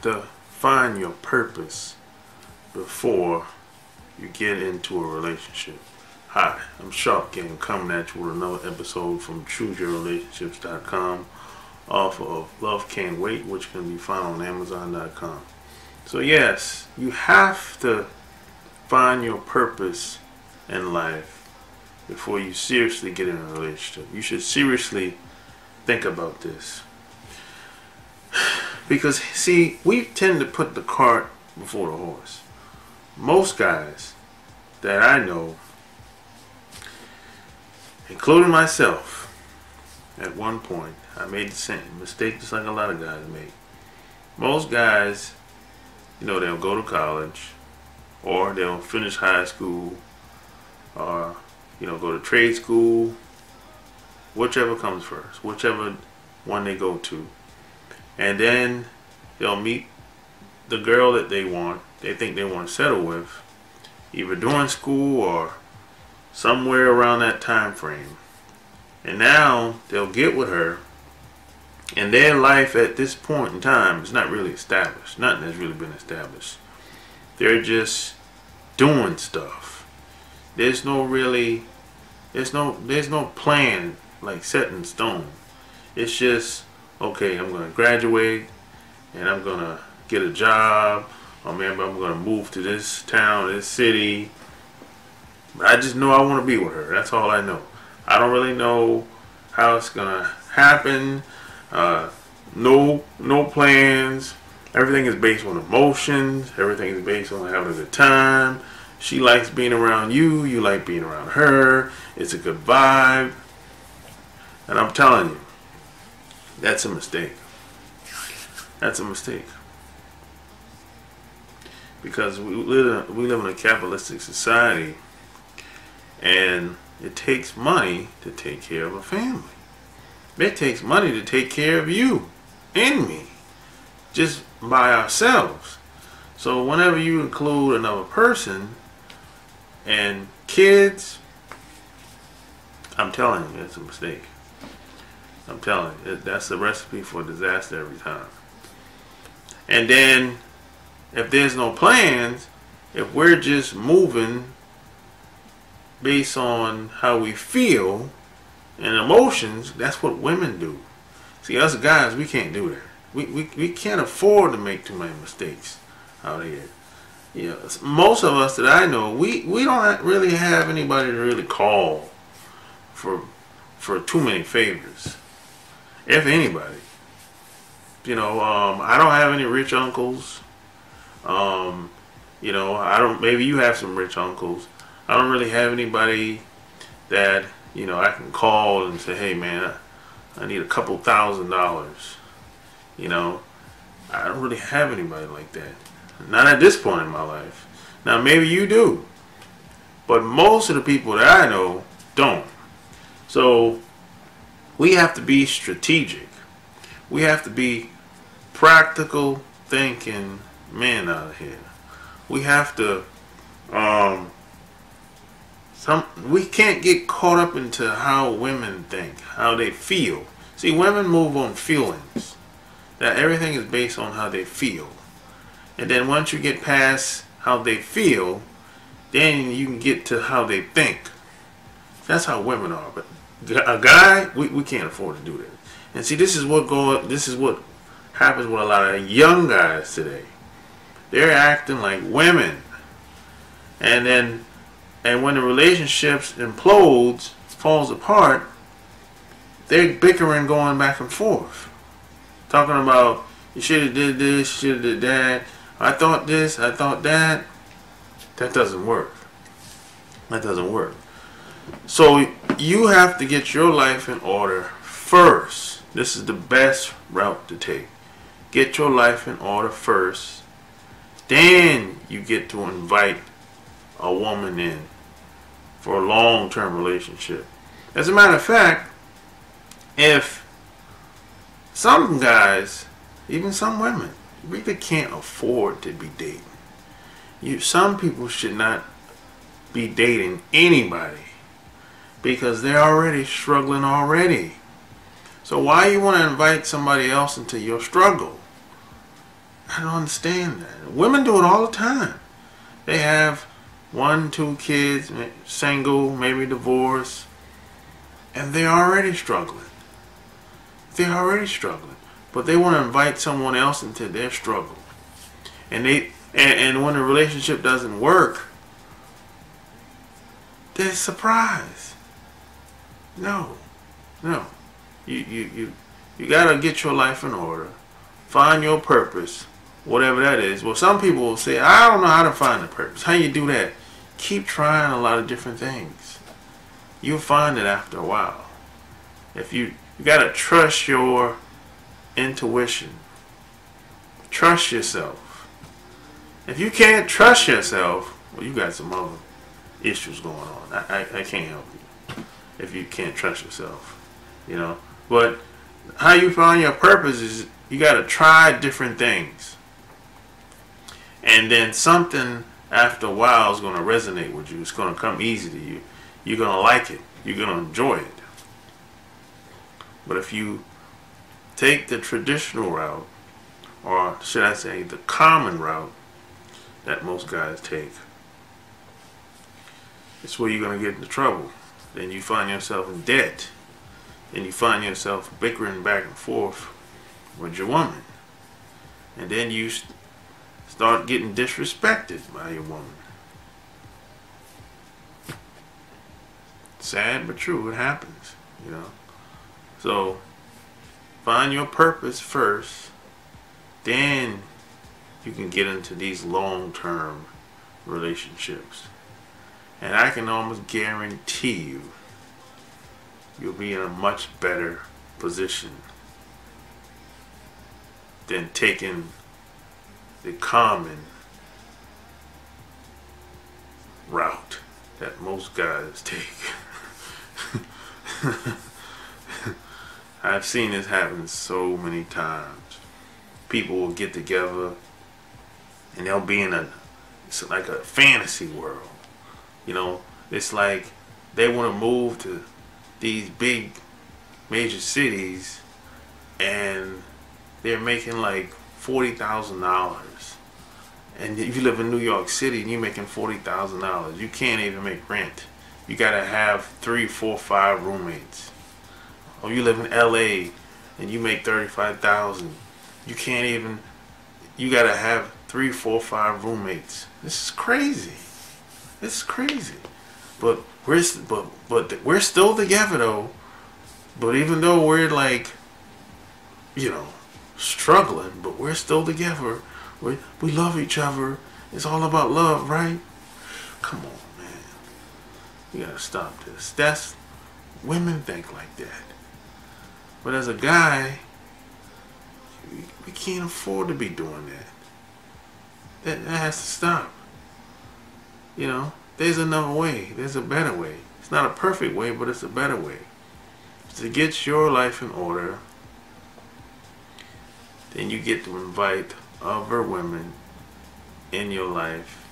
to find your purpose before you get into a relationship. Hi, I'm Sharp Gang coming at you with another episode from ChooseYourRelationships.com off of Love Can't Wait, which can be found on Amazon.com. So yes, you have to find your purpose in life before you seriously get in a relationship. You should seriously think about this. Because, see, we tend to put the cart before the horse. Most guys that I know, including myself, at one point, I made the same mistake just like a lot of guys make. Most guys, they'll go to college, or they'll finish high school, or, go to trade school, whichever comes first, whichever one they go to. And then they'll meet the girl that they think they want to settle with, either during school or somewhere around that time frame. And now they'll get with her, and their life at this point in time is not really established. Nothing has really been established. They're just doing stuff. There's no plan like set in stone. It's just, okay, I'm going to graduate and I'm going to get a job, or maybe I'm going to move to this town, this city. But I just know I want to be with her. That's all I know. I don't really know how it's going to happen. No plans. Everything is based on emotions. Everything is based on having a good time. She likes being around you. You like being around her. It's a good vibe. And I'm telling you, that's a mistake. That's a mistake. Because we live in a capitalistic society, and it takes money to take care of a family. It takes money to take care of you and me, just by ourselves. So whenever you include another person and kids, I'm telling you, it's a mistake. I'm telling you, that's a recipe for disaster every time. And then, if there's no plans, if we're just moving based on how we feel and emotions, that's what women do. See, us guys, we can't do that. We can't afford to make too many mistakes out here. Most of us that I know, we don't really have anybody to really call for too many favors, if anybody. I don't have any rich uncles. I don't. Maybe you have some rich uncles. I don't really have anybody that I can call and say, "Hey, man, I need a couple $1,000." I don't really have anybody like that. Not at this point in my life. Now, maybe you do, but most of the people that I know don't. So we have to be strategic. We have to be practical thinking men out here. We have to we can't get caught up into how women think, how they feel. See, women move on feelings. That everything is based on how they feel. And then once you get past how they feel, then you can get to how they think. That's how women are. But a guy, we can't afford to do that. And see, this is what happens with a lot of young guys today. They're acting like women. And when the relationships implodes, falls apart, they're bickering, going back and forth. Talking about, you should have did this, you should have did that. I thought this, I thought that. That doesn't work. That doesn't work. So you have to get your life in order first. This is the best route to take. Get your life in order first. Then you get to invite a woman in for a long-term relationship. As a matter of fact, if some guys, even some women, really can't afford to be dating. Some people should not be dating anybody because they're already struggling already. So why you want to invite somebody else into your struggle? I don't understand that. Women do it all the time. They have 1, 2 kids, single, maybe divorced, and they're already struggling. They're already struggling. But they want to invite someone else into their struggle. And when the relationship doesn't work, they're surprised. No. You gotta get your life in order. Find your purpose, whatever that is. Well, some people will say, I don't know how to find a purpose. How you do that? Keep trying a lot of different things. You'll find it after a while. If you gotta trust your intuition. Trust yourself. If you can't trust yourself, well, you got some other issues going on. I can't help you if you can't trust yourself, you know. But how you find your purpose is you got to try different things, and then something after a while is going to resonate with you. It's going to come easy to you. You're going to like it. You're going to enjoy it. But if you take the traditional route, or should I say the common route that most guys take, it's where you're going to get into trouble. Then you find yourself in debt. Then you find yourself bickering back and forth with your woman. And then you start getting disrespected by your woman. Sad but true, it happens, you know. So find your purpose first, then you can get into these long-term relationships. And I can almost guarantee you'll be in a much better position than taking the common route that most guys take. I've seen this happen so many times. People will get together and they'll be in it's like a fantasy world. You know, it's like they want to move to these big major cities and they're making like $40,000. And if you live in New York City and you're making $40,000, you can't even make rent. You gotta have 3, 4, 5 roommates. Or you live in LA and you make $35,000. You can't even. You gotta have 3, 4, 5 roommates. This is crazy. This is crazy. But we're still together though. But even though we're like, you know, struggling, but we're still together. We love each other. It's all about love, right? Come on, man. You gotta stop this. That's women think like that. But as a guy, we can't afford to be doing that. That has to stop. You know, there's another way. There's a better way. It's not a perfect way, but it's a better way. To get your life in order, then you get to invite other women in your life,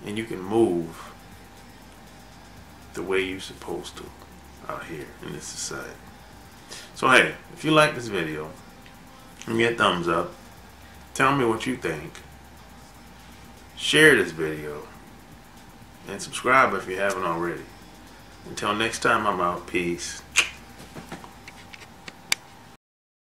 and you can move the way you're supposed to out here in this society. So hey, if you like this video, give me a thumbs up. Tell me what you think. Share this video. And subscribe if you haven't already. Until next time, I'm out. Peace.